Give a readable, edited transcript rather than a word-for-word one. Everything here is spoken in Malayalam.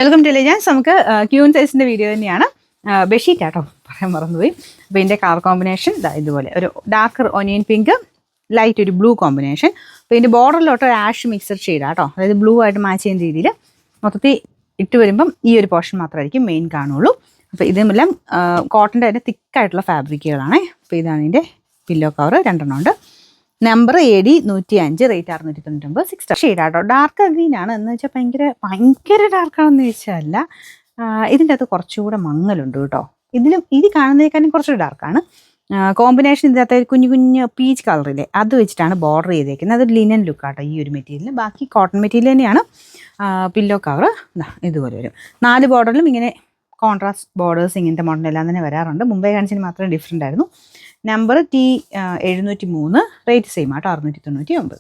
Welcome to legends. നമുക്ക് ക്യൂൻ സൈസിൻ്റെ വീഡിയോ തന്നെയാണ്. ബെഡ്ഷീറ്റ് ആട്ടോ പറയാൻ മറന്നുപോയി. അപ്പോൾ ഇതിൻ്റെ കളർ കോമ്പിനേഷൻ ഇതുപോലെ ഒരു ഡാർക്ക് ഒനിയൻ പിങ്ക്, ലൈറ്റ് ഒരു ബ്ലൂ കോമ്പിനേഷൻ. അപ്പോൾ ഇതിൻ്റെ ബോർഡറിലോട്ട് ഒരു ആഷ് മിക്സഡ് ഷെയ്ഡാട്ടോ, അതായത് ബ്ലൂ ആയിട്ട് മാച്ച് ചെയ്യുന്ന രീതിയിൽ മൊത്തത്തിൽ ഇട്ട് വരുമ്പം ഈ ഒരു പോർഷൻ മാത്രമായിരിക്കും മെയിൻ കാണുള്ളൂ. അപ്പോൾ ഇതെല്ലാം കോട്ടൻ്റെ തന്നെ തിക്കായിട്ടുള്ള ഫാബ്രിക്കുകളാണ്. അപ്പോൾ ഇതാണ് ഇതിൻ്റെ പില്ലോ കവർ, 2 ഉണ്ട്. നമ്പർ AD 105, റേറ്റ് 699, 6 ഷെയ്ഡാട്ടോ. ഡാർക്ക് ഗ്രീൻ ആണ് എന്ന് വെച്ചാൽ ഭയങ്കര ഡാർക്കാണെന്ന് ചോദിച്ചാൽ ഇതിൻ്റെ അകത്ത് കുറച്ചുകൂടെ മങ്ങലുണ്ട് കേട്ടോ. ഇത് കാണുന്നതിനേക്കാളും കുറച്ചുകൂടെ ഡാർക്കാണ്. കോമ്പിനേഷൻ ഇതിനകത്ത് കുഞ്ഞു കുഞ്ഞ് പീച്ച് കളറില്ലേ അത് വെച്ചിട്ടാണ് ബോർഡർ ചെയ്തേക്കുന്നത്. അതൊരു ലിനൻ ലുക്കാട്ടോ ഈ ഒരു മെറ്റീരിയൽ. ബാക്കി കോട്ടൺ മെറ്റീരിയൽ തന്നെയാണ്. പില്ലോ കവർ ഇതുപോലെ വരും. 4 ബോർഡറിലും ഇങ്ങനെ കോൺട്രാസ്റ്റ് ബോർഡേഴ്സ് ഇങ്ങനത്തെ മോഡലെല്ലാം തന്നെ വരാറുണ്ട്. മുമ്പേ കാണിച്ചതിന് മാത്രം ഡിഫറെൻ്റ് ആയിരുന്നു. നമ്പർ T 703, റേറ്റ് സെയിം ആട്ടോ, 699.